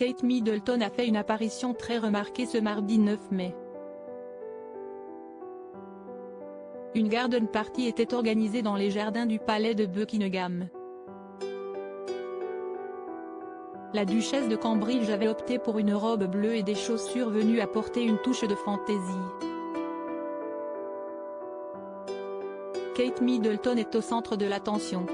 Kate Middleton a fait une apparition très remarquée ce mardi 9 mai. Une garden party était organisée dans les jardins du palais de Buckingham. La duchesse de Cambridge avait opté pour une robe bleue et des chaussures venues apporter une touche de fantaisie. Kate Middleton est au centre de l'attention.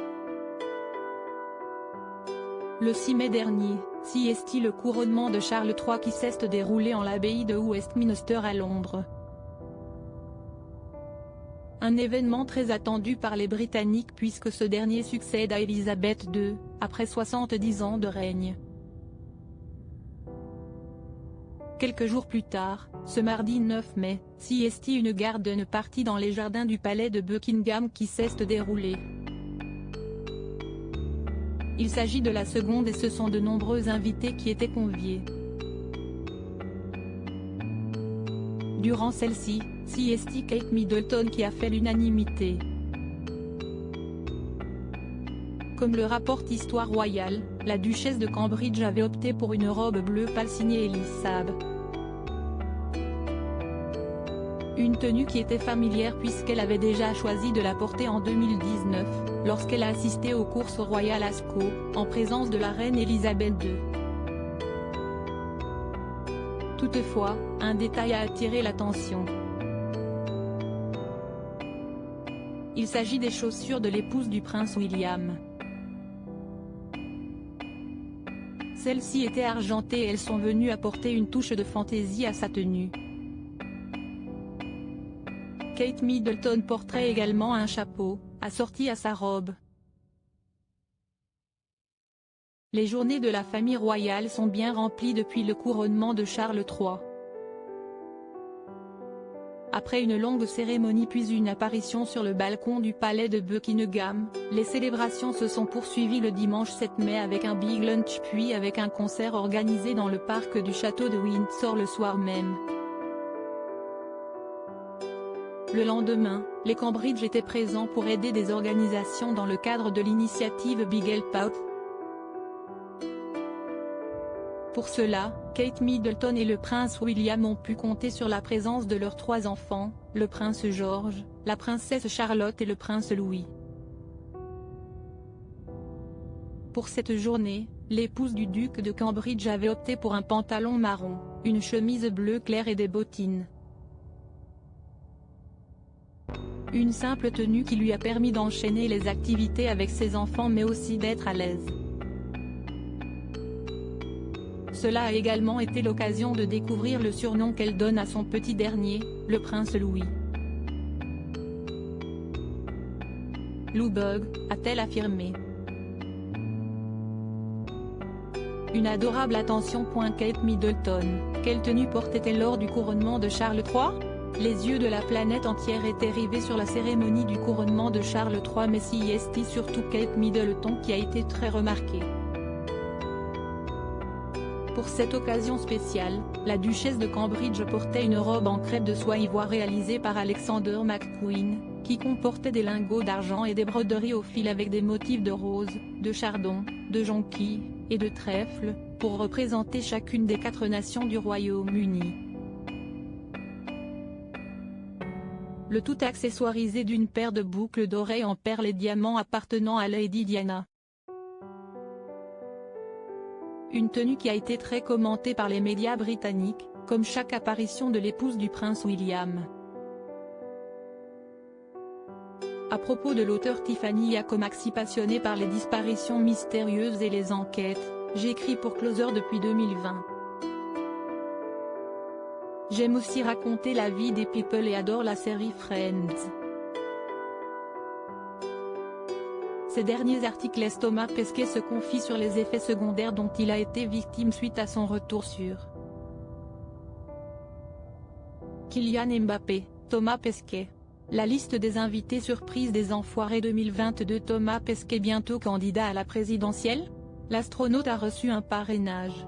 Le 6 mai dernier, CST le couronnement de Charles III qui s'est déroulé en l'abbaye de Westminster à Londres. Un événement très attendu par les Britanniques puisque ce dernier succède à Élisabeth II, après 70 ans de règne. Quelques jours plus tard, ce mardi 9 mai, CST une garden party dans les jardins du palais de Buckingham qui s'est déroulée. Il s'agit de la seconde et ce sont de nombreux invités qui étaient conviés. Durant celle-ci, CST Kate Middleton qui a fait l'unanimité. Comme le rapporte Histoire Royale, la duchesse de Cambridge avait opté pour une robe bleue pâle signée Elisabeth. Une tenue qui était familière puisqu'elle avait déjà choisi de la porter en 2019, lorsqu'elle a assisté aux courses royales Ascot, en présence de la reine Elisabeth II. Toutefois, un détail a attiré l'attention. Il s'agit des chaussures de l'épouse du prince William. Celles-ci étaient argentées et elles sont venues apporter une touche de fantaisie à sa tenue. Kate Middleton porterait également un chapeau, assorti à sa robe. Les journées de la famille royale sont bien remplies depuis le couronnement de Charles III. Après une longue cérémonie puis une apparition sur le balcon du palais de Buckingham, les célébrations se sont poursuivies le dimanche 7 mai avec un big lunch puis avec un concert organisé dans le parc du château de Windsor le soir même. Le lendemain, les Cambridge étaient présents pour aider des organisations dans le cadre de l'initiative Big Help Out. Pour cela, Kate Middleton et le prince William ont pu compter sur la présence de leurs 3 enfants, le prince George, la princesse Charlotte et le prince Louis. Pour cette journée, l'épouse du duc de Cambridge avait opté pour un pantalon marron, une chemise bleue claire et des bottines. Une simple tenue qui lui a permis d'enchaîner les activités avec ses enfants mais aussi d'être à l'aise. Cela a également été l'occasion de découvrir le surnom qu'elle donne à son petit dernier, le prince Louis. Lou Bug, a-t-elle affirmé. Une adorable attention. Kate Middleton, quelle tenue portait-elle lors du couronnement de Charles III? Les yeux de la planète entière étaient rivés sur la cérémonie du couronnement de Charles III mais CST surtout Kate Middleton qui a été très remarquée. Pour cette occasion spéciale, la duchesse de Cambridge portait une robe en crêpe de soie ivoire réalisée par Alexander McQueen, qui comportait des lingots d'argent et des broderies au fil avec des motifs de rose, de chardon, de jonquilles, et de trèfle, pour représenter chacune des 4 nations du Royaume-Uni. Le tout accessoirisé d'une paire de boucles d'oreilles en perles et diamants appartenant à Lady Diana. Une tenue qui a été très commentée par les médias britanniques, comme chaque apparition de l'épouse du prince William. À propos de l'auteur Tiffany Yacomaxi passionnée par les disparitions mystérieuses et les enquêtes, j'écris pour Closer depuis 2020. J'aime aussi raconter la vie des people et adore la série Friends. Ces derniers articles laissent Thomas Pesquet se confie sur les effets secondaires dont il a été victime suite à son retour sur Kylian Mbappé, Thomas Pesquet. La liste des invités surprises des Enfoirés 2022. Thomas Pesquet bientôt candidat à la présidentielle? L'astronaute a reçu un parrainage.